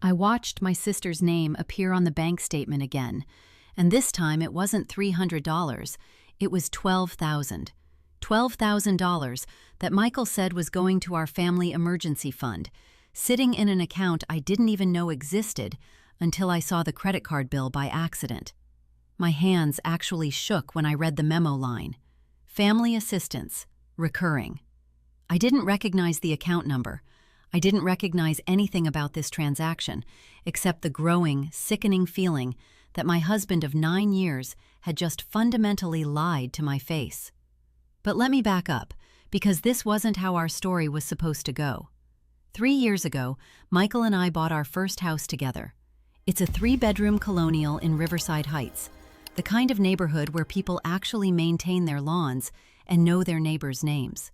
I watched my sister's name appear on the bank statement again, and this time it wasn't $300, it was $12,000. $12,000 that Michael said was going to our family emergency fund, sitting in an account I didn't even know existed until I saw the credit card bill by accident. My hands actually shook when I read the memo line. Family assistance, recurring. I didn't recognize the account number. I didn't recognize anything about this transaction, except the growing, sickening feeling that my husband of 9 years had just fundamentally lied to my face. But let me back up, because this wasn't how our story was supposed to go. 3 years ago, Michael and I bought our first house together. It's a 3-bedroom colonial in Riverside Heights, the kind of neighborhood where people actually maintain their lawns and know their neighbors' names.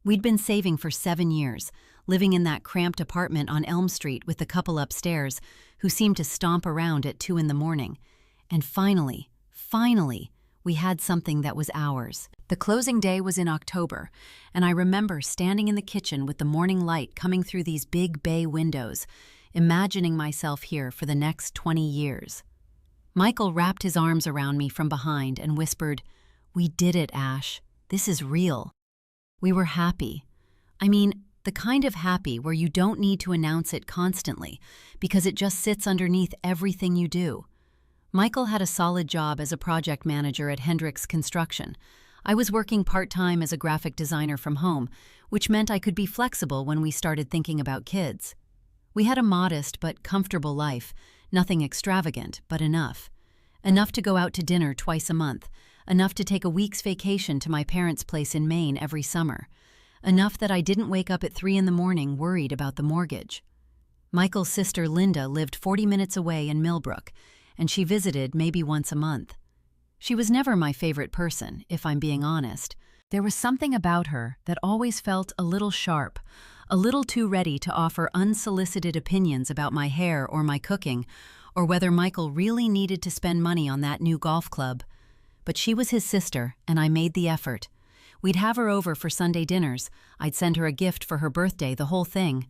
We'd been saving for 7 years, living in that cramped apartment on Elm Street with the couple upstairs who seemed to stomp around at 2 in the morning. And finally, we had something that was ours. The closing day was in October, and I remember standing in the kitchen with the morning light coming through these big bay windows, imagining myself here for the next 20 years. Michael wrapped his arms around me from behind and whispered, "We did it, Ash. This is real." We were happy. I mean, the kind of happy where you don't need to announce it constantly because it just sits underneath everything you do. Michael had a solid job as a project manager at Hendricks Construction. I was working part-time as a graphic designer from home, which meant I could be flexible when we started thinking about kids. We had a modest but comfortable life, nothing extravagant, but enough. Enough to go out to dinner twice a month, enough to take a week's vacation to my parents' place in Maine every summer, enough that I didn't wake up at 3 in the morning worried about the mortgage. Michael's sister Linda lived 40 minutes away in Millbrook, and she visited maybe once a month. She was never my favorite person, if I'm being honest. There was something about her that always felt a little sharp, a little too ready to offer unsolicited opinions about my hair or my cooking, or whether Michael really needed to spend money on that new golf club. But she was his sister, and I made the effort. We'd have her over for Sunday dinners. I'd send her a gift for her birthday, the whole thing.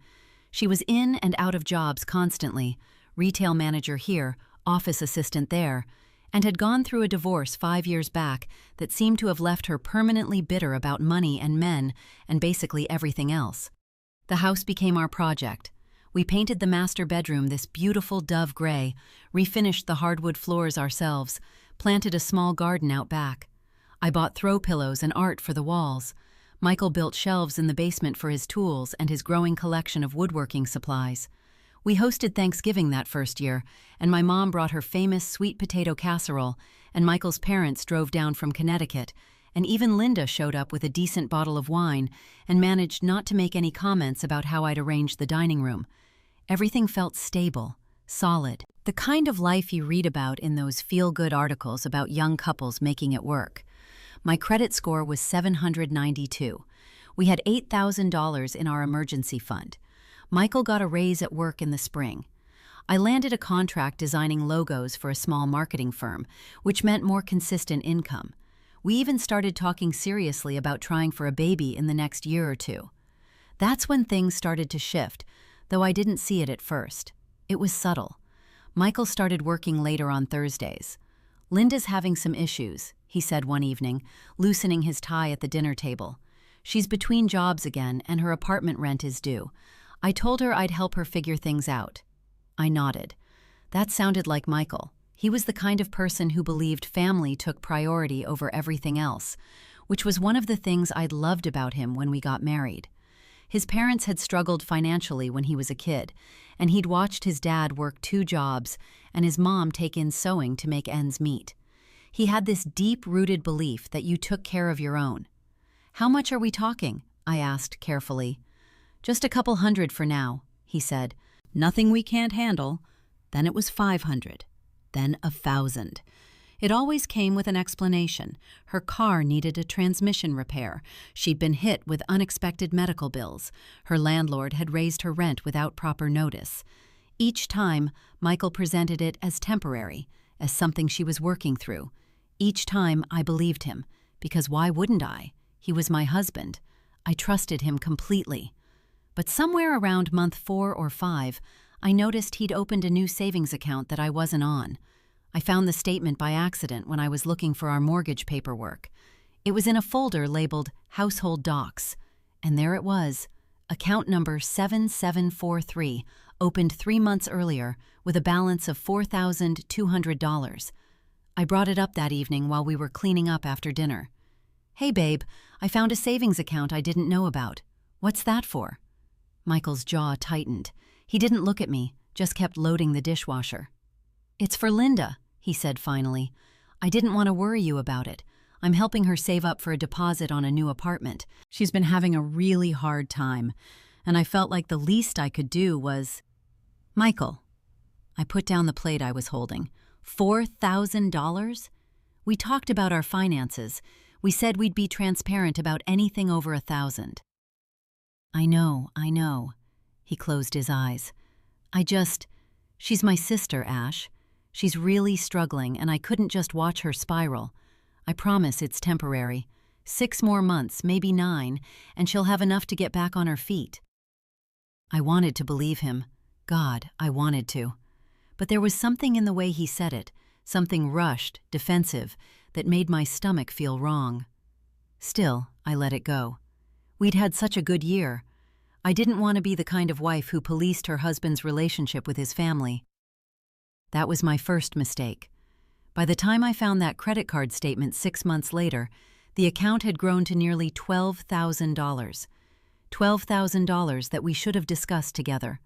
She was in and out of jobs constantly, retail manager here, office assistant there, and had gone through a divorce 5 years back that seemed to have left her permanently bitter about money and men and basically everything else. The house became our project. We painted the master bedroom this beautiful dove gray, refinished the hardwood floors ourselves, planted a small garden out back. I bought throw pillows and art for the walls. Michael built shelves in the basement for his tools and his growing collection of woodworking supplies. We hosted Thanksgiving that first year, and my mom brought her famous sweet potato casserole, and Michael's parents drove down from Connecticut, and even Linda showed up with a decent bottle of wine and managed not to make any comments about how I'd arranged the dining room. Everything felt stable, solid, the kind of life you read about in those feel-good articles about young couples making it work. My credit score was 792. We had $8,000 in our emergency fund. Michael got a raise at work in the spring. I landed a contract designing logos for a small marketing firm, which meant more consistent income. We even started talking seriously about trying for a baby in the next year or two. That's when things started to shift, though I didn't see it at first. It was subtle. Michael started working later on Thursdays. "Linda's having some issues," he said one evening, loosening his tie at the dinner table. "She's between jobs again, and her apartment rent is due. I told her I'd help her figure things out." I nodded. That sounded like Michael. He was the kind of person who believed family took priority over everything else, which was one of the things I'd loved about him when we got married. His parents had struggled financially when he was a kid, and he'd watched his dad work 2 jobs and his mom take in sewing to make ends meet. He had this deep-rooted belief that you took care of your own. "How much are we talking?" I asked carefully. "Just a couple hundred for now," he said. "Nothing we can't handle." Then it was 500. Then 1,000. It always came with an explanation. Her car needed a transmission repair. She'd been hit with unexpected medical bills. Her landlord had raised her rent without proper notice. Each time, Michael presented it as temporary, as something she was working through. Each time, I believed him, because why wouldn't I? He was my husband. I trusted him completely. But somewhere around month 4 or 5, I noticed he'd opened a new savings account that I wasn't on. I found the statement by accident when I was looking for our mortgage paperwork. It was in a folder labeled Household Docs, and there it was, account number 7743, opened 3 months earlier with a balance of $4,200. I brought it up that evening while we were cleaning up after dinner. "Hey babe, I found a savings account I didn't know about. What's that for?" Michael's jaw tightened. He didn't look at me, just kept loading the dishwasher. "It's for Linda," he said finally. "I didn't want to worry you about it. I'm helping her save up for a deposit on a new apartment. She's been having a really hard time, and I felt like the least I could do was—" "Michael." I put down the plate I was holding. $4,000? We talked about our finances. We said we'd be transparent about anything over 1,000. I know. He closed his eyes. She's my sister, Ash. She's really struggling, and I couldn't just watch her spiral. I promise it's temporary. 6 more months, maybe 9, and she'll have enough to get back on her feet. I wanted to believe him. God, I wanted to. But there was something in the way he said it, something rushed, defensive, that made my stomach feel wrong. Still, I let it go. We'd had such a good year. I didn't want to be the kind of wife who policed her husband's relationship with his family. That was my first mistake. By the time I found that credit card statement 6 months later, the account had grown to nearly $12,000. $12,000 that we should have discussed together.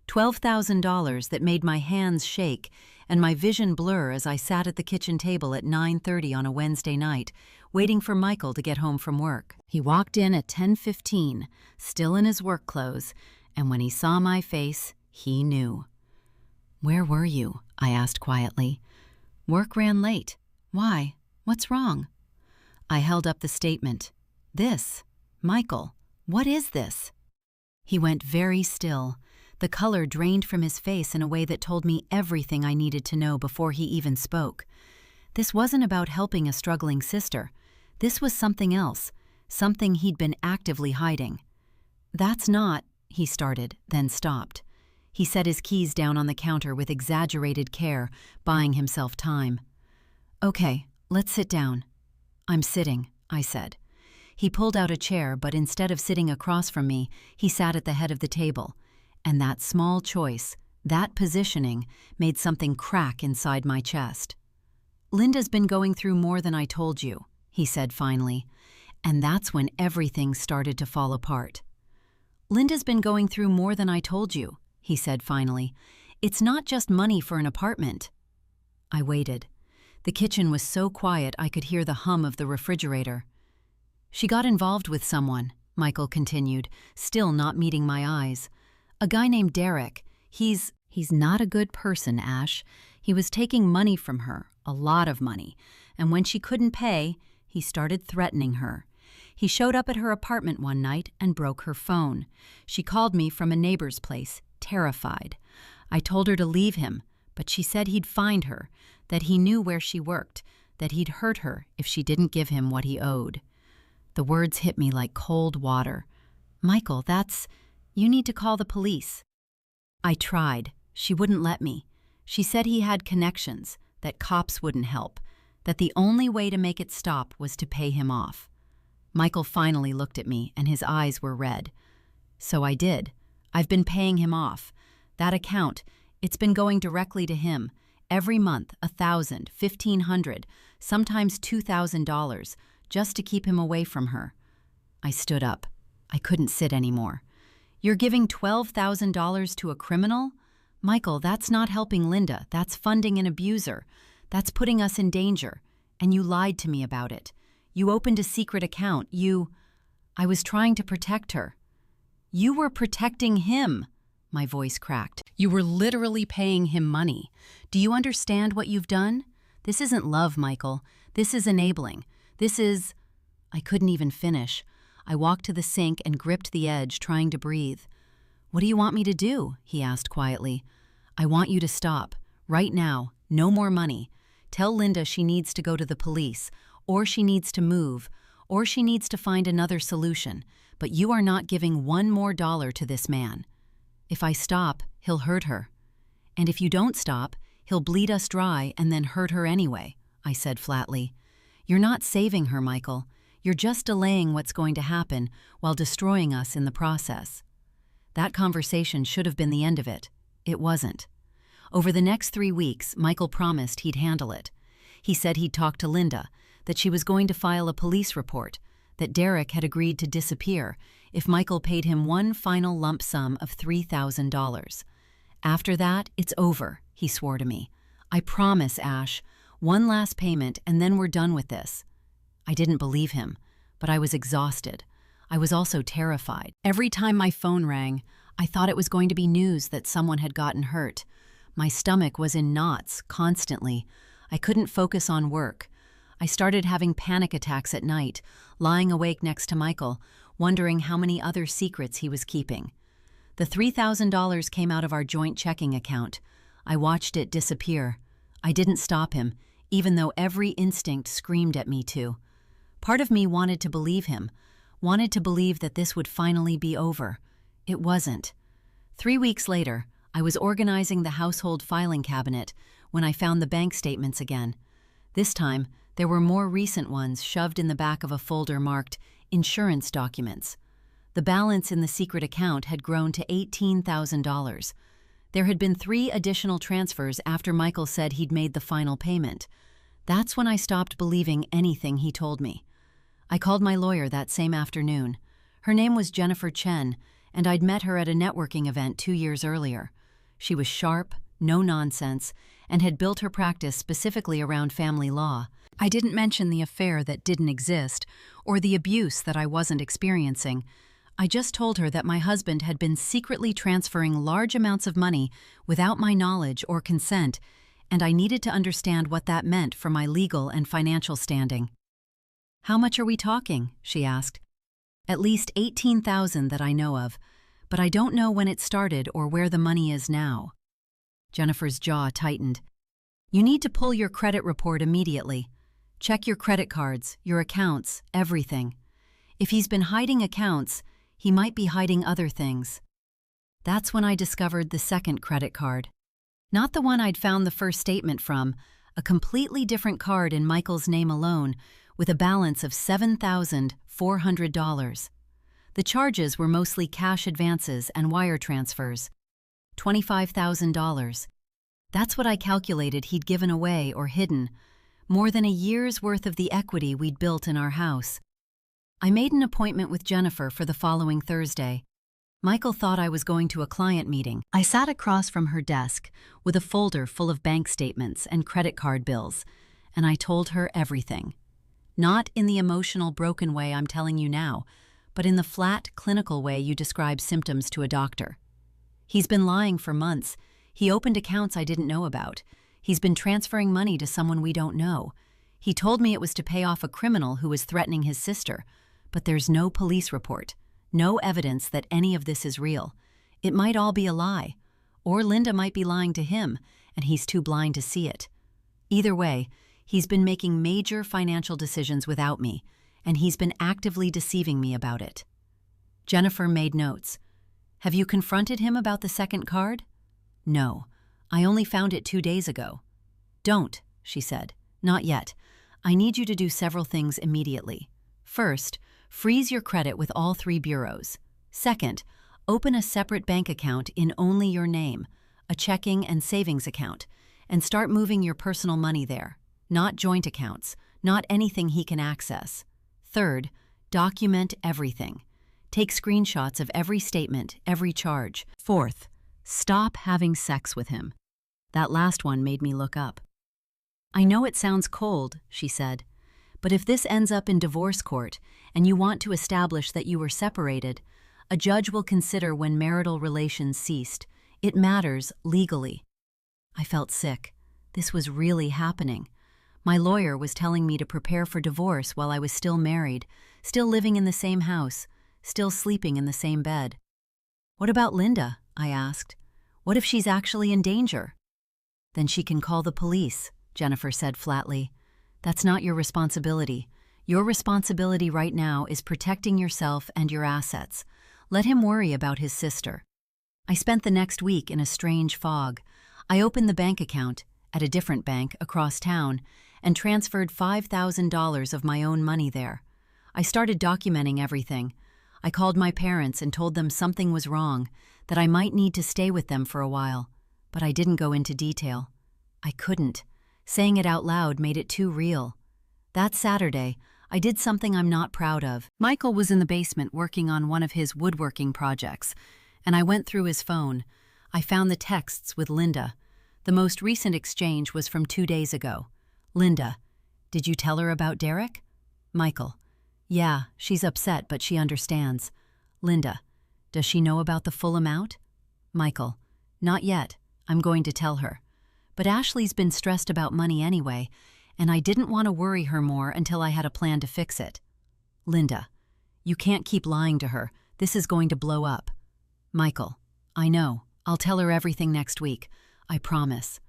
$12,000 that made my hands shake and my vision blur as I sat at the kitchen table at 9:30 on a Wednesday night, waiting for Michael to get home from work. He walked in at 10:15, still in his work clothes, and when he saw my face, he knew. "Where were you?" I asked quietly. "Work ran late. Why? What's wrong?" I held up the statement. "This. Michael, what is this?" He went very still. The color drained from his face in a way that told me everything I needed to know before he even spoke. This wasn't about helping a struggling sister. This was something else, something he'd been actively hiding. "That's not," he started, then stopped. He set his keys down on the counter with exaggerated care, buying himself time. "Okay, let's sit down." "I'm sitting," I said. He pulled out a chair, but instead of sitting across from me, he sat at the head of the table. And that small choice, that positioning, made something crack inside my chest. "Linda's been going through more than I told you," he said finally. And that's when everything started to fall apart. "Linda's been going through more than I told you," he said finally. "It's not just money for an apartment." I waited. The kitchen was so quiet I could hear the hum of the refrigerator. "She got involved with someone," Michael continued, still not meeting my eyes. "A guy named Derek. He's not a good person, Ash. He was taking money from her, a lot of money, and when she couldn't pay, he started threatening her. He showed up at her apartment one night and broke her phone. She called me from a neighbor's place, terrified. I told her to leave him, but she said he'd find her, that he knew where she worked, that he'd hurt her if she didn't give him what he owed." The words hit me like cold water. "Michael, you need to call the police." I tried. She wouldn't let me. She said he had connections, that cops wouldn't help, that the only way to make it stop was to pay him off. Michael finally looked at me, and his eyes were red. "So I did. I've been paying him off. That account, it's been going directly to him. Every month, $1,000, $1,500, sometimes $2,000, just to keep him away from her." I stood up. I couldn't sit anymore. "You're giving $12,000 to a criminal? Michael, that's not helping Linda. That's funding an abuser. That's putting us in danger. And you lied to me about it. You opened a secret account. I was trying to protect her." "You were protecting him," my voice cracked. "You were literally paying him money. Do you understand what you've done? This isn't love, Michael. This is enabling. This is—" I couldn't even finish. I walked to the sink and gripped the edge, trying to breathe. "What do you want me to do?" he asked quietly. "I want you to stop. Right now. No more money. Tell Linda she needs to go to the police, or she needs to move, or she needs to find another solution, but you are not giving $1 more to this man. If I stop, he'll hurt her. And if you don't stop, he'll bleed us dry and then hurt her anyway, I said flatly. You're not saving her, Michael. You're just delaying what's going to happen while destroying us in the process. That conversation should have been the end of it. It wasn't. Over the next 3 weeks, Michael promised he'd handle it. He said he'd talk to Linda, that she was going to file a police report, that Derek had agreed to disappear if Michael paid him one final lump sum of $3,000. After that, it's over, he swore to me. I promise, Ash. One last payment and then we're done with this. I didn't believe him, but I was exhausted. I was also terrified. Every time my phone rang, I thought it was going to be news that someone had gotten hurt. My stomach was in knots constantly. I couldn't focus on work. I started having panic attacks at night, lying awake next to Michael, wondering how many other secrets he was keeping. The $3,000 came out of our joint checking account. I watched it disappear. I didn't stop him, even though every instinct screamed at me to. Part of me wanted to believe him, wanted to believe that this would finally be over. It wasn't. 3 weeks later, I was organizing the household filing cabinet when I found the bank statements again. This time, there were more recent ones shoved in the back of a folder marked insurance documents. The balance in the secret account had grown to $18,000. There had been 3 additional transfers after Michael said he'd made the final payment. That's when I stopped believing anything he told me. I called my lawyer that same afternoon. Her name was Jennifer Chen, and I'd met her at a networking event 2 years earlier. She was sharp, no nonsense, and had built her practice specifically around family law. I didn't mention the affair that didn't exist or the abuse that I wasn't experiencing. I just told her that my husband had been secretly transferring large amounts of money without my knowledge or consent, and I needed to understand what that meant for my legal and financial standing. "How much are we talking?" she asked. "At least $18,000 that I know of, but I don't know when it started or where the money is now." Jennifer's jaw tightened. "You need to pull your credit report immediately. Check your credit cards, your accounts, everything. If he's been hiding accounts, he might be hiding other things." That's when I discovered the second credit card. Not the one I'd found the first statement from, a completely different card in Michael's name alone, with a balance of $7,400. The charges were mostly cash advances and wire transfers. $25,000. That's what I calculated he'd given away or hidden, more than a year's worth of the equity we'd built in our house. I made an appointment with Jennifer for the following Thursday. Michael thought I was going to a client meeting. I sat across from her desk with a folder full of bank statements and credit card bills, and I told her everything. Not in the emotional, broken way I'm telling you now, but in the flat, clinical way you describe symptoms to a doctor. He's been lying for months. He opened accounts I didn't know about. He's been transferring money to someone we don't know. He told me it was to pay off a criminal who was threatening his sister, but there's no police report, no evidence that any of this is real. It might all be a lie, or Linda might be lying to him, and he's too blind to see it. Either way, he's been making major financial decisions without me, and he's been actively deceiving me about it. Jennifer made notes. "Have you confronted him about the second card?" "No. I only found it 2 days ago." "Don't," she said. "Not yet. I need you to do several things immediately. First, freeze your credit with all 3 bureaus. Second, open a separate bank account in only your name, a checking and savings account, and start moving your personal money there. Not joint accounts, not anything he can access. Third, document everything. Take screenshots of every statement, every charge. Fourth, stop having sex with him." That last one made me look up. "I know it sounds cold," she said, "but if this ends up in divorce court and you want to establish that you were separated, a judge will consider when marital relations ceased. It matters legally." I felt sick. This was really happening. My lawyer was telling me to prepare for divorce while I was still married, still living in the same house, still sleeping in the same bed. "What about Linda?" I asked. "What if she's actually in danger?" "Then she can call the police," Jennifer said flatly. "That's not your responsibility. Your responsibility right now is protecting yourself and your assets. Let him worry about his sister." I spent the next week in a strange fog. I opened the bank account, at a different bank across town, and transferred $5,000 of my own money there. I started documenting everything. I called my parents and told them something was wrong, that I might need to stay with them for a while, but I didn't go into detail. I couldn't. Saying it out loud made it too real. That Saturday, I did something I'm not proud of. Michael was in the basement working on one of his woodworking projects, and I went through his phone. I found the texts with Linda. The most recent exchange was from 2 days ago. Linda: "Did you tell her about Derek?" Michael: "Yeah, she's upset, but she understands." Linda: "Does she know about the full amount?" Michael: "Not yet. I'm going to tell her. But Ashley's been stressed about money anyway, and I didn't want to worry her more until I had a plan to fix it." Linda: "You can't keep lying to her. This is going to blow up." Michael: "I know. I'll tell her everything next week. I promise."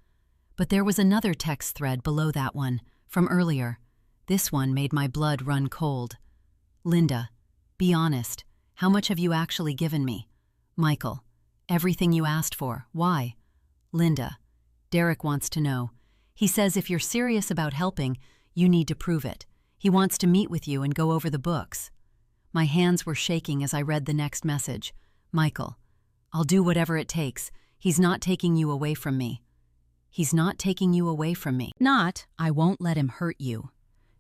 But there was another text thread below that one, from earlier. This one made my blood run cold. Linda: "Be honest. How much have you actually given me?" Michael: "Everything you asked for. Why?" Linda: "Derek wants to know. He says if you're serious about helping, you need to prove it. He wants to meet with you and go over the books." My hands were shaking as I read the next message. Michael: "I'll do whatever it takes. He's not taking you away from me." He's not taking you away from me. Not, I won't let him hurt you.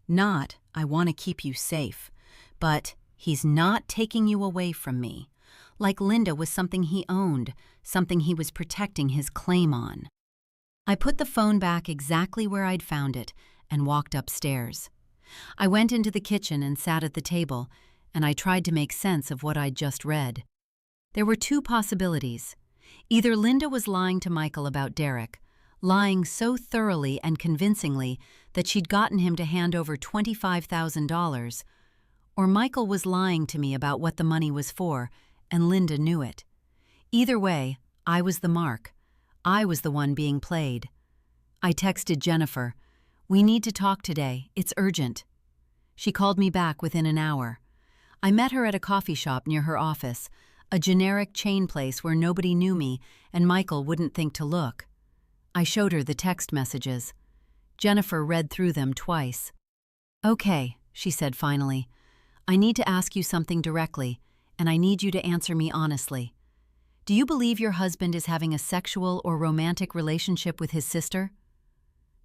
Not, I want to keep you safe. But he's not taking you away from me. Like Linda was something he owned, something he was protecting his claim on. I put the phone back exactly where I'd found it and walked upstairs. I went into the kitchen and sat at the table, and I tried to make sense of what I'd just read. There were two possibilities. Either Linda was lying to Michael about Derek, lying so thoroughly and convincingly that she'd gotten him to hand over $25,000, or Michael was lying to me about what the money was for, and Linda knew it. Either way, I was the mark. I was the one being played. I texted Jennifer, "We need to talk today. It's urgent." She called me back within an hour. I met her at a coffee shop near her office, a generic chain place where nobody knew me and Michael wouldn't think to look. I showed her the text messages. Jennifer read through them twice. "Okay," she said finally. "I need to ask you something directly, and I need you to answer me honestly. Do you believe your husband is having a sexual or romantic relationship with his sister?"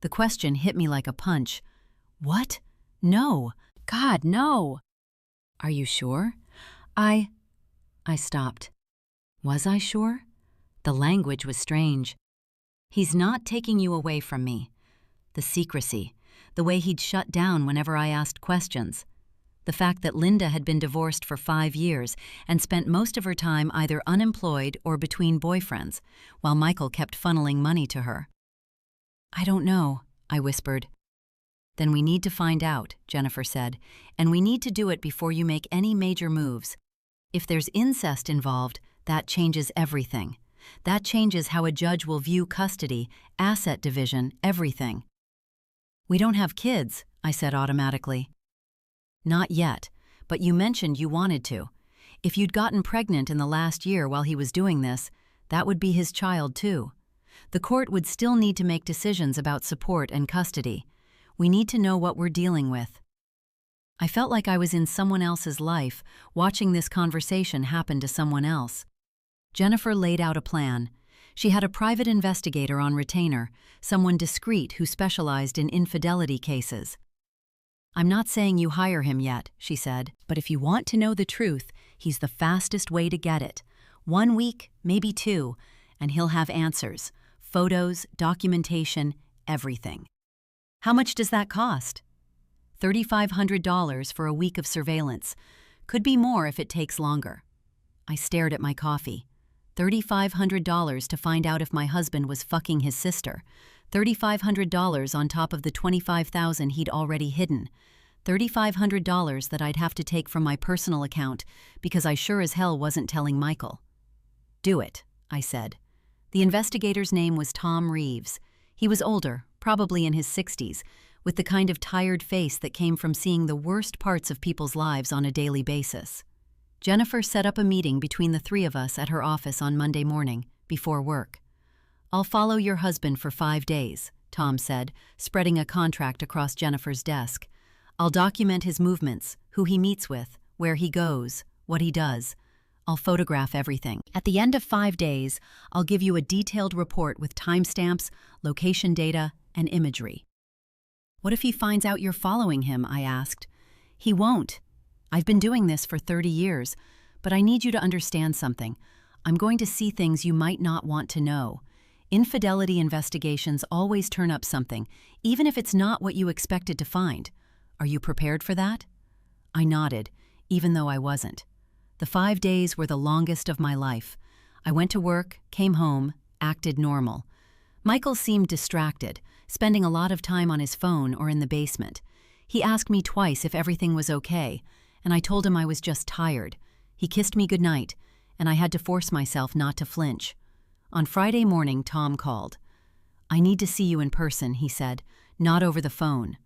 The question hit me like a punch. What? No. God, no. "Are you sure?" I stopped. Was I sure? The language was strange. "He's not taking you away from me." The secrecy, the way he'd shut down whenever I asked questions. The fact that Linda had been divorced for 5 years and spent most of her time either unemployed or between boyfriends, while Michael kept funneling money to her. "I don't know," I whispered. "Then we need to find out," Jennifer said, "and we need to do it before you make any major moves. If there's incest involved, that changes everything. That changes how a judge will view custody, asset division, everything." "We don't have kids," I said automatically. "Not yet, but you mentioned you wanted to. If you'd gotten pregnant in the last year while he was doing this, that would be his child too. The court would still need to make decisions about support and custody. We need to know what we're dealing with." I felt like I was in someone else's life, watching this conversation happen to someone else. Jennifer laid out a plan. She had a private investigator on retainer, someone discreet who specialized in infidelity cases. "I'm not saying you hire him yet," she said, "but if you want to know the truth, he's the fastest way to get it. 1 week, maybe 2, and he'll have answers. Photos, documentation, everything." "How much does that cost?" $3,500 for a week of surveillance. Could be more if it takes longer. I stared at my coffee. $3,500 to find out if my husband was fucking his sister. $3,500 on top of the $25,000 he'd already hidden. $3,500 that I'd have to take from my personal account because I sure as hell wasn't telling Michael. "Do it," I said. The investigator's name was Tom Reeves. He was older, probably in his 60s, with the kind of tired face that came from seeing the worst parts of people's lives on a daily basis. Jennifer set up a meeting between the three of us at her office on Monday morning, before work. "I'll follow your husband for 5 days," Tom said, spreading a contract across Jennifer's desk. "I'll document his movements, who he meets with, where he goes, what he does. I'll photograph everything. At the end of 5 days, I'll give you a detailed report with timestamps, location data, and imagery." "What if he finds out you're following him?" I asked. "He won't. I've been doing this for 30 years, but I need you to understand something. I'm going to see things you might not want to know. Infidelity investigations always turn up something, even if it's not what you expected to find. Are you prepared for that?" I nodded, even though I wasn't. The 5 days were the longest of my life. I went to work, came home, acted normal. Michael seemed distracted, spending a lot of time on his phone or in the basement. He asked me twice if everything was okay, and I told him I was just tired. He kissed me goodnight, and I had to force myself not to flinch. On Friday morning, Tom called. "I need to see you in person," he said, "not over the phone."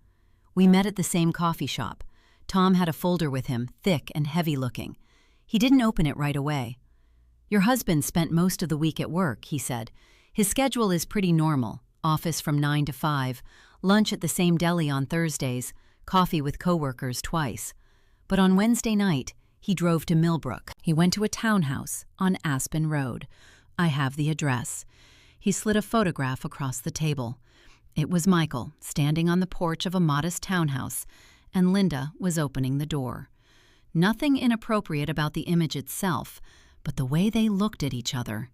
We met at the same coffee shop. Tom had a folder with him, thick and heavy-looking. He didn't open it right away. "Your husband spent most of the week at work," he said. "His schedule is pretty normal, office from 9 to 5, lunch at the same deli on Thursdays, coffee with coworkers twice. But on Wednesday night, he drove to Millbrook. He went to a townhouse on Aspen Road. I have the address." He slid a photograph across the table. It was Michael, standing on the porch of a modest townhouse, and Linda was opening the door. Nothing inappropriate about the image itself, but the way they looked at each other.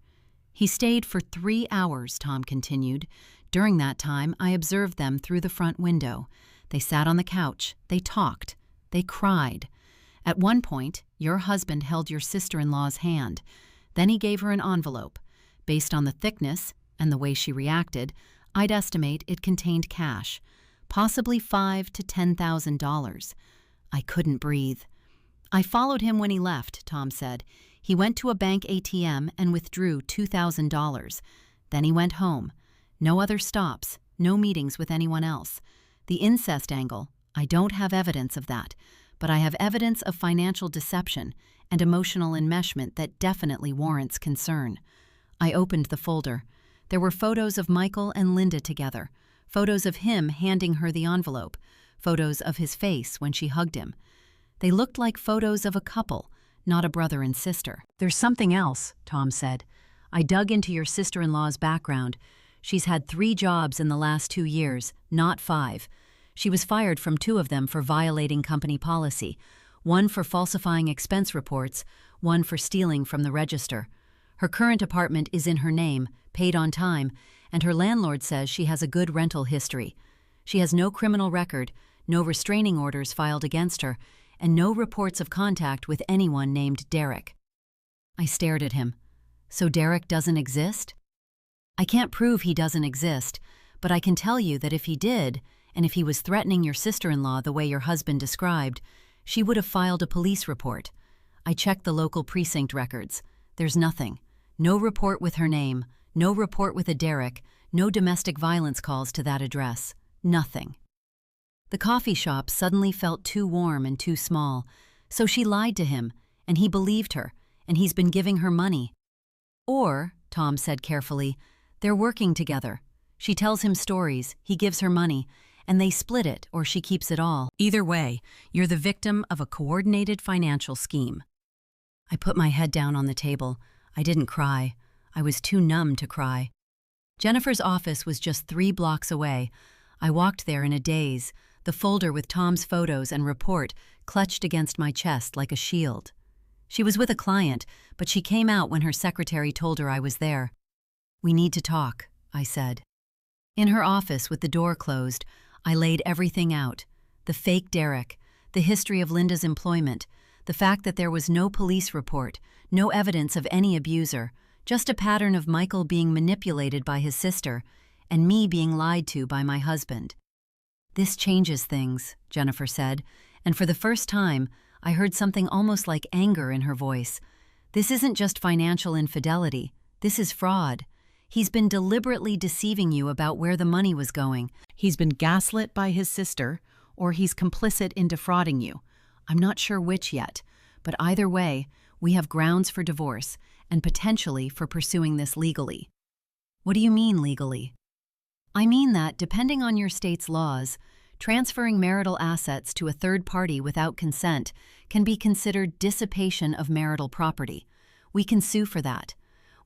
"He stayed for 3 hours, Tom continued. "During that time, I observed them through the front window. They sat on the couch, they talked, they cried. At one point, your husband held your sister-in-law's hand. Then he gave her an envelope. Based on the thickness and the way she reacted, I'd estimate it contained cash, possibly $5,000 to $10,000. I couldn't breathe. I followed him when he left," Tom said. "He went to a bank ATM and withdrew $2,000. Then he went home. No other stops, no meetings with anyone else. The incest angle, I don't have evidence of that, but I have evidence of financial deception and emotional enmeshment that definitely warrants concern." I opened the folder. There were photos of Michael and Linda together, photos of him handing her the envelope, photos of his face when she hugged him. They looked like photos of a couple, not a brother and sister. "There's something else," Tom said. "I dug into your sister-in-law's background. She's had 3 jobs in the last 2 years, not 5. She was fired from 2 of them for violating company policy, 1 for falsifying expense reports, 1 for stealing from the register. Her current apartment is in her name, paid on time, and her landlord says she has a good rental history. She has no criminal record, no restraining orders filed against her, and no reports of contact with anyone named Derek." I stared at him. "So Derek doesn't exist?" "I can't prove he doesn't exist, but I can tell you that if he did, and if he was threatening your sister-in-law the way your husband described, she would have filed a police report. I checked the local precinct records. There's nothing. No report with her name, no report with a Derek, no domestic violence calls to that address. Nothing." The coffee shop suddenly felt too warm and too small, so she lied to him, and he believed her, and he's been giving her money. "Or," Tom said carefully, "they're working together. She tells him stories, he gives her money, and they split it or she keeps it all. Either way, you're the victim of a coordinated financial scheme." I put my head down on the table. I didn't cry. I was too numb to cry. Jennifer's office was just 3 blocks away. I walked there in a daze, the folder with Tom's photos and report clutched against my chest like a shield. She was with a client, but she came out when her secretary told her I was there. "We need to talk," I said. In her office with the door closed, I laid everything out. The fake Derek, the history of Linda's employment, the fact that there was no police report, no evidence of any abuser, just a pattern of Michael being manipulated by his sister and me being lied to by my husband. "This changes things," Jennifer said, and for the first time, I heard something almost like anger in her voice. "This isn't just financial infidelity. This is fraud. He's been deliberately deceiving you about where the money was going. He's been gaslit by his sister, or he's complicit in defrauding you. I'm not sure which yet, But either way, we have grounds for divorce and potentially for pursuing this legally. What do you mean legally? I mean that, depending on your state's laws, transferring marital assets to a third party without consent can be considered dissipation of marital property. We can sue for that.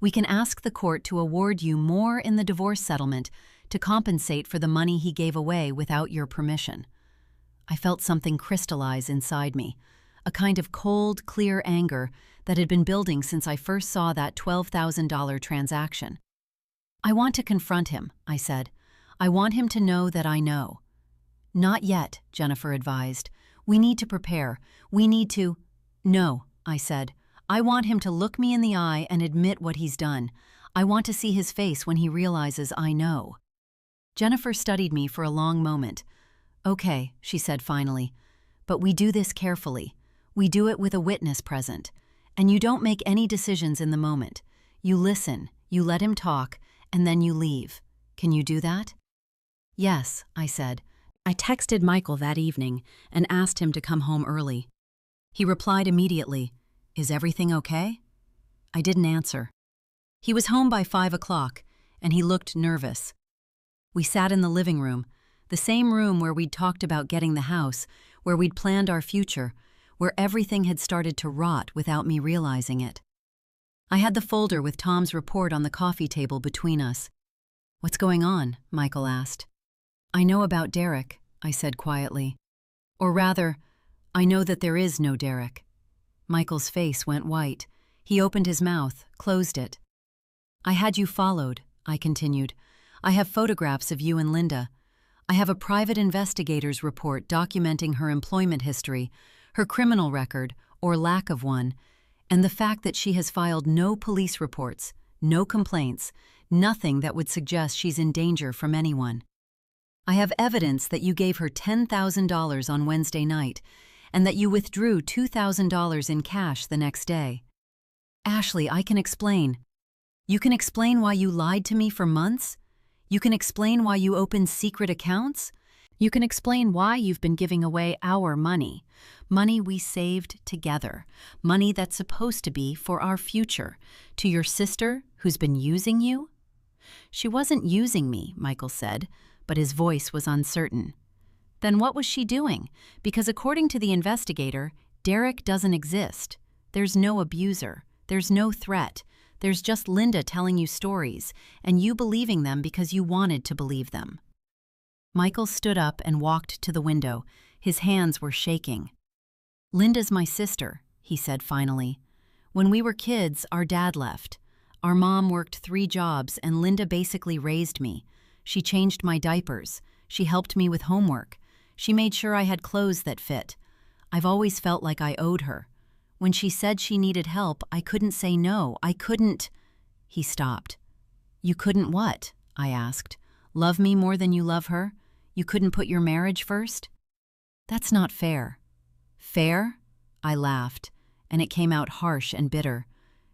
We can ask the court to award you more in the divorce settlement to compensate for the money he gave away without your permission. I felt something crystallize inside me, a kind of cold, clear anger that had been building since I first saw that $12,000 transaction. I want to confront him, I said. I want him to know that I know. Not yet, Jennifer advised. We need to prepare. We need to… No, I said. I want him to look me in the eye and admit what he's done. I want to see his face when he realizes I know. Jennifer studied me for a long moment. Okay, she said finally, but we do this carefully. We do it with a witness present. And you don't make any decisions in the moment. You listen, you let him talk, and then you leave. Can you do that? Yes, I said. I texted Michael that evening and asked him to come home early. He replied immediately, "Is everything okay?" I didn't answer. He was home by 5 o'clock, and he looked nervous. We sat in the living room, the same room where we'd talked about getting the house, where we'd planned our future, where everything had started to rot without me realizing it. I had the folder with Tom's report on the coffee table between us. "What's going on?" Michael asked. "I know about Derek," I said quietly. "Or rather, I know that there is no Derek." Michael's face went white. He opened his mouth, closed it. "I had you followed," I continued. "I have photographs of you and Linda. I have a private investigator's report documenting her employment history, her criminal record, or lack of one, and the fact that she has filed no police reports, no complaints, nothing that would suggest she's in danger from anyone. I have evidence that you gave her $10,000 on Wednesday night, and that you withdrew $2,000 in cash the next day. Ashley, I can explain. You can explain why you lied to me for months? You can explain why you opened secret accounts? You can explain why you've been giving away our money, money we saved together, money that's supposed to be for our future, to your sister who's been using you?" "She wasn't using me," Michael said, but his voice was uncertain. "Then what was she doing? Because according to the investigator, Derek doesn't exist. There's no abuser. There's no threat. There's just Linda telling you stories, and you believing them because you wanted to believe them." Michael stood up and walked to the window. His hands were shaking. "Linda's my sister," he said finally. "When we were kids, our dad left. Our mom worked 3 jobs, and Linda basically raised me. She changed my diapers. She helped me with homework. She made sure I had clothes that fit. I've always felt like I owed her. When she said she needed help, I couldn't say no. I couldn't—" He stopped. "You couldn't what?" I asked. "Love me more than you love her? You couldn't put your marriage first?" "That's not fair." "Fair?" I laughed, and it came out harsh and bitter.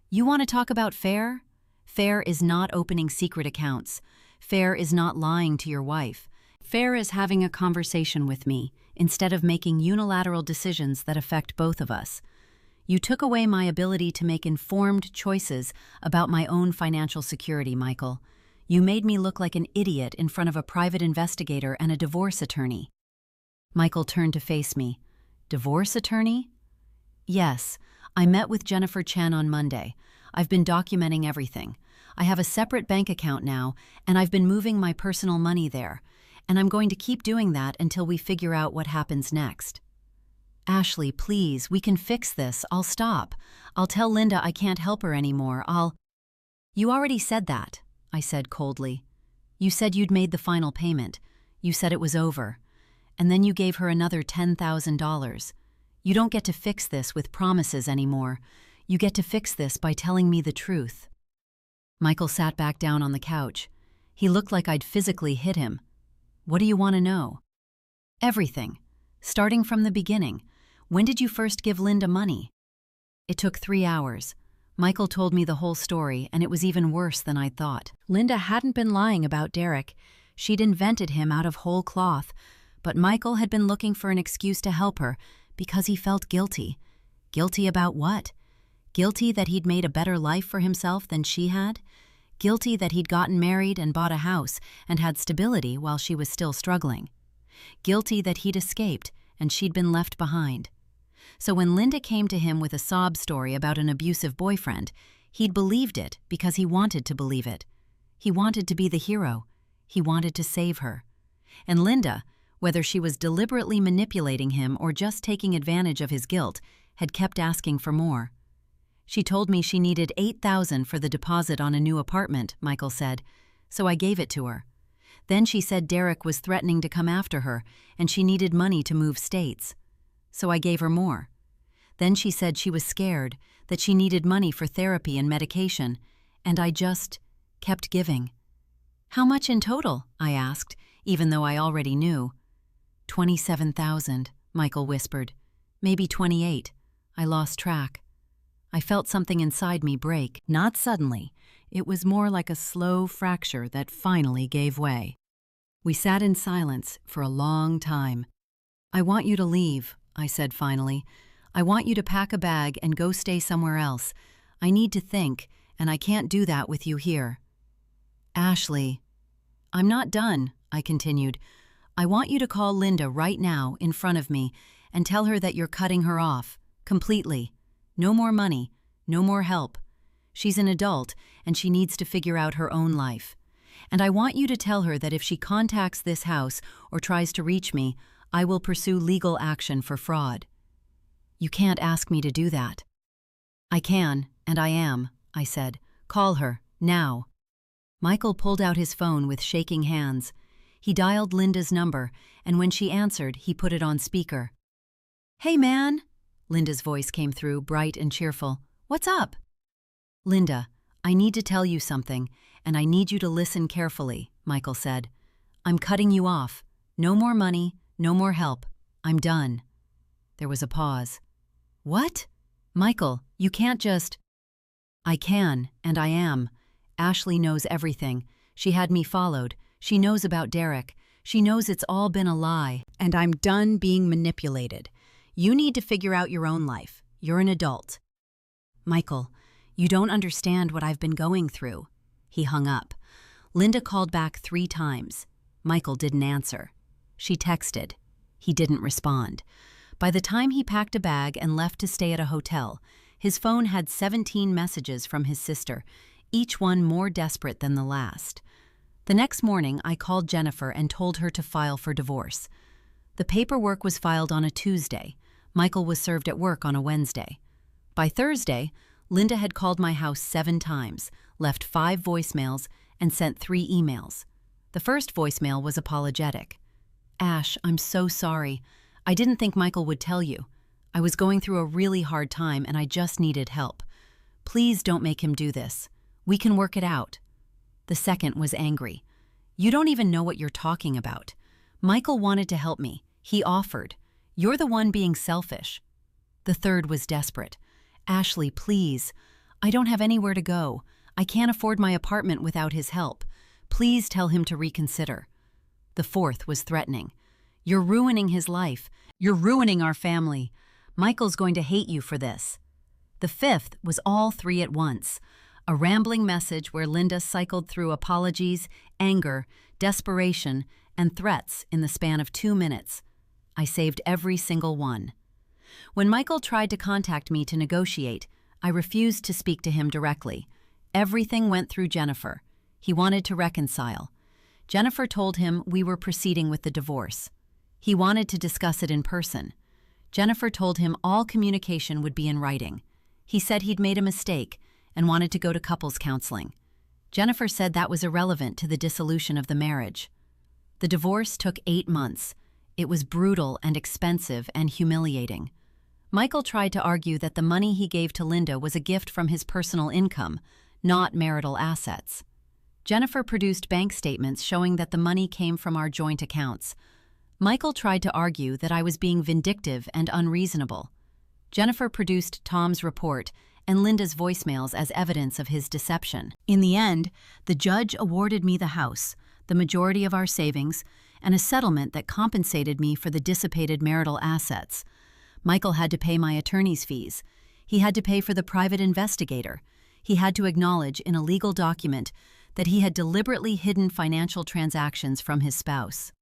"You want to talk about fair? Fair is not opening secret accounts. Fair is not lying to your wife. Fair is having a conversation with me instead of making unilateral decisions that affect both of us. You took away my ability to make informed choices about my own financial security, Michael. You made me look like an idiot in front of a private investigator and a divorce attorney." Michael turned to face me. "Divorce attorney?" "Yes. I met with Jennifer Chen on Monday. I've been documenting everything. I have a separate bank account now, and I've been moving my personal money there. And I'm going to keep doing that until we figure out what happens next." "Ashley, please, we can fix this. I'll stop. I'll tell Linda I can't help her anymore. "You already said that," I said coldly. "You said you'd made the final payment. You said it was over. And then you gave her another $10,000. You don't get to fix this with promises anymore. You get to fix this by telling me the truth." Michael sat back down on the couch. He looked like I'd physically hit him. "What do you want to know?" "Everything. Starting from the beginning. When did you first give Linda money?" It took 3 hours. Michael told me the whole story, and it was even worse than I'd thought. Linda hadn't been lying about Derek. She'd invented him out of whole cloth. But Michael had been looking for an excuse to help her because he felt guilty. Guilty about what? Guilty that he'd made a better life for himself than she had? Guilty that he'd gotten married and bought a house and had stability while she was still struggling? Guilty that he'd escaped and she'd been left behind? So when Linda came to him with a sob story about an abusive boyfriend, he'd believed it because he wanted to believe it. He wanted to be the hero. He wanted to save her. And Linda, whether she was deliberately manipulating him or just taking advantage of his guilt, had kept asking for more. She told me she needed $8,000 for the deposit on a new apartment, Michael said, so I gave it to her. Then she said Derek was threatening to come after her and she needed money to move states. So I gave her more. Then she said she was scared, that she needed money for therapy and medication, and I just kept giving. How much in total? I asked, even though I already knew. $27,000, Michael whispered. Maybe 28. I lost track. I felt something inside me break, not suddenly. It was more like a slow fracture that finally gave way. We sat in silence for a long time. I want you to leave, I said finally. I want you to pack a bag and go stay somewhere else. I need to think, and I can't do that with you here. Ashley. I'm not done, I continued. I want you to call Linda right now in front of me and tell her that you're cutting her off, completely. No more money, no more help. She's an adult and she needs to figure out her own life. And I want you to tell her that if she contacts this house or tries to reach me, I will pursue legal action for fraud. You can't ask me to do that. I can, and I am, I said. Call her, now. Michael pulled out his phone with shaking hands. He dialed Linda's number, and when she answered, he put it on speaker. Hey, man, Linda's voice came through, bright and cheerful. What's up? Linda, I need to tell you something, and I need you to listen carefully, Michael said. I'm cutting you off. No more money, no more help. I'm done. There was a pause. What? Michael, you can't just… I can, and I am. Ashley knows everything. She had me followed. She knows about Derek. She knows it's all been a lie, and I'm done being manipulated. You need to figure out your own life. You're an adult. Michael, you don't understand what I've been going through. He hung up. Linda called back 3 times. Michael didn't answer. She texted. He didn't respond. By the time he packed a bag and left to stay at a hotel, his phone had 17 messages from his sister, each one more desperate than the last. The next morning, I called Jennifer and told her to file for divorce. The paperwork was filed on a Tuesday. Michael was served at work on a Wednesday. By Thursday, Linda had called my house 7 times, left 5 voicemails, and sent 3 emails. The first voicemail was apologetic. Ash, I'm so sorry. I didn't think Michael would tell you. I was going through a really hard time and I just needed help. Please don't make him do this. We can work it out. The second was angry. You don't even know what you're talking about. Michael wanted to help me. He offered. You're the one being selfish. The third was desperate. Ashley, please. I don't have anywhere to go. I can't afford my apartment without his help. Please tell him to reconsider. The fourth was threatening. You're ruining his life. You're ruining our family. Michael's going to hate you for this. The fifth was all 3 at once. A rambling message where Linda cycled through apologies, anger, desperation, and threats in the span of 2 minutes. I saved every single one. When Michael tried to contact me to negotiate, I refused to speak to him directly. Everything went through Jennifer. He wanted to reconcile. Jennifer told him we were proceeding with the divorce. He wanted to discuss it in person. Jennifer told him all communication would be in writing. He said he'd made a mistake and wanted to go to couples counseling. Jennifer said that was irrelevant to the dissolution of the marriage. The divorce took 8 months. It was brutal and expensive and humiliating. Michael tried to argue that the money he gave to Linda was a gift from his personal income, not marital assets. Jennifer produced bank statements showing that the money came from our joint accounts. Michael tried to argue that I was being vindictive and unreasonable. Jennifer produced Tom's report and Linda's voicemails as evidence of his deception. In the end, the judge awarded me the house, the majority of our savings, and a settlement that compensated me for the dissipated marital assets. Michael had to pay my attorney's fees. He had to pay for the private investigator. He had to acknowledge in a legal document that he had deliberately hidden financial transactions from his spouse.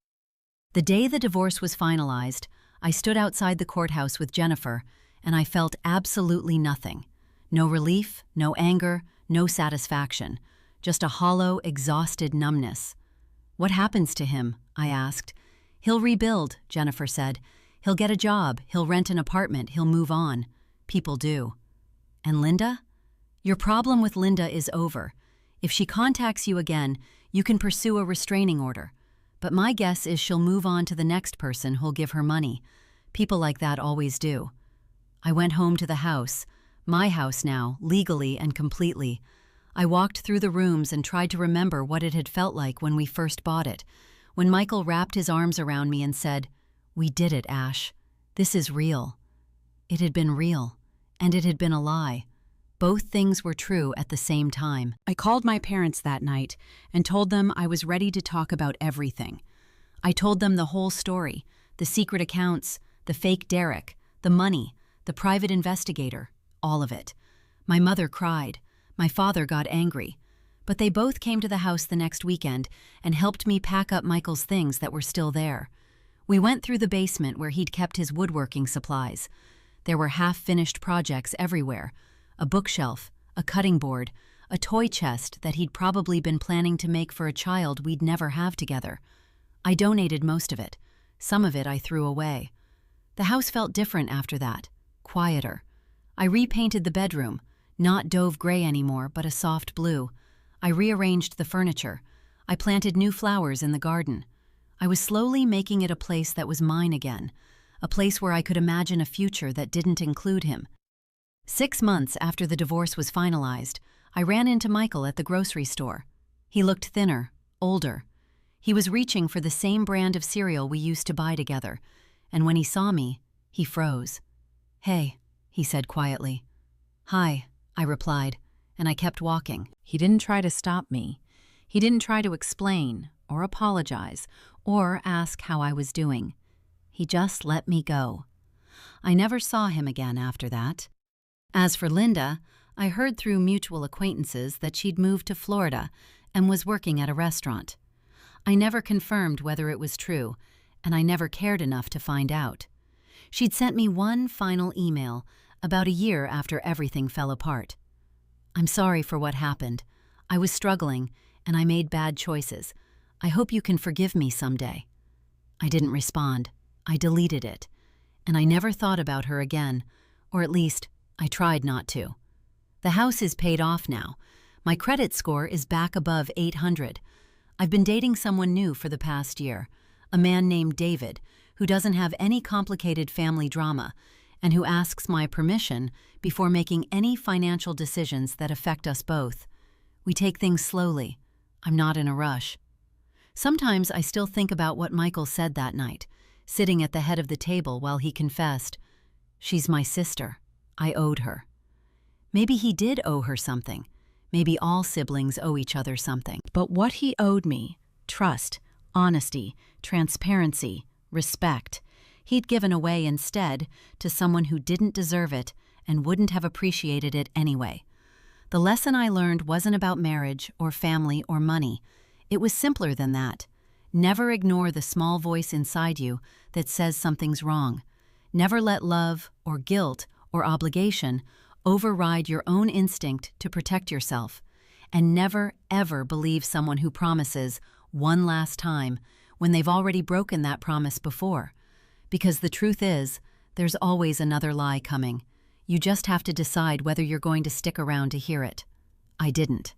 The day the divorce was finalized, I stood outside the courthouse with Jennifer, and I felt absolutely nothing. No relief, no anger, no satisfaction. Just a hollow, exhausted numbness. "What happens to him?" I asked. "He'll rebuild," Jennifer said. "He'll get a job, he'll rent an apartment, he'll move on. People do." "And Linda?" "Your problem with Linda is over. If she contacts you again, you can pursue a restraining order. But my guess is she'll move on to the next person who'll give her money. People like that always do." I went home to the house, my house now, legally and completely. I walked through the rooms and tried to remember what it had felt like when we first bought it, when Michael wrapped his arms around me and said, "We did it, Ash. This is real." It had been real, and it had been a lie. Both things were true at the same time. I called my parents that night and told them I was ready to talk about everything. I told them the whole story, the secret accounts, the fake Derek, the money, the private investigator, all of it. My mother cried. My father got angry. But they both came to the house the next weekend and helped me pack up Michael's things that were still there. We went through the basement where he'd kept his woodworking supplies. There were half-finished projects everywhere. A bookshelf, a cutting board, a toy chest that he'd probably been planning to make for a child we'd never have together. I donated most of it. Some of it I threw away. The house felt different after that, quieter. I repainted the bedroom, not dove gray anymore, but a soft blue. I rearranged the furniture. I planted new flowers in the garden. I was slowly making it a place that was mine again, a place where I could imagine a future that didn't include him. 6 months after the divorce was finalized, I ran into Michael at the grocery store. He looked thinner, older. He was reaching for the same brand of cereal we used to buy together, and when he saw me, he froze. "Hey," he said quietly. "Hi," I replied, and I kept walking. He didn't try to stop me. He didn't try to explain or apologize or ask how I was doing. He just let me go. I never saw him again after that. As for Linda, I heard through mutual acquaintances that she'd moved to Florida and was working at a restaurant. I never confirmed whether it was true, and I never cared enough to find out. She'd sent me one final email about a year after everything fell apart. "I'm sorry for what happened. I was struggling, and I made bad choices. I hope you can forgive me someday." I didn't respond. I deleted it. And I never thought about her again, or at least, I tried not to. The house is paid off now. My credit score is back above 800. I've been dating someone new for the past year, a man named David, who doesn't have any complicated family drama, and who asks my permission before making any financial decisions that affect us both. We take things slowly. I'm not in a rush. Sometimes I still think about what Michael said that night, sitting at the head of the table while he confessed, "She's my sister. I owed her." Maybe he did owe her something. Maybe all siblings owe each other something. But what he owed me, trust, honesty, transparency, respect, he'd given away instead to someone who didn't deserve it and wouldn't have appreciated it anyway. The lesson I learned wasn't about marriage or family or money. It was simpler than that. Never ignore the small voice inside you that says something's wrong. Never let love or guilt or obligation override your own instinct to protect yourself. And never, ever believe someone who promises one last time when they've already broken that promise before. Because the truth is, there's always another lie coming. You just have to decide whether you're going to stick around to hear it. I didn't.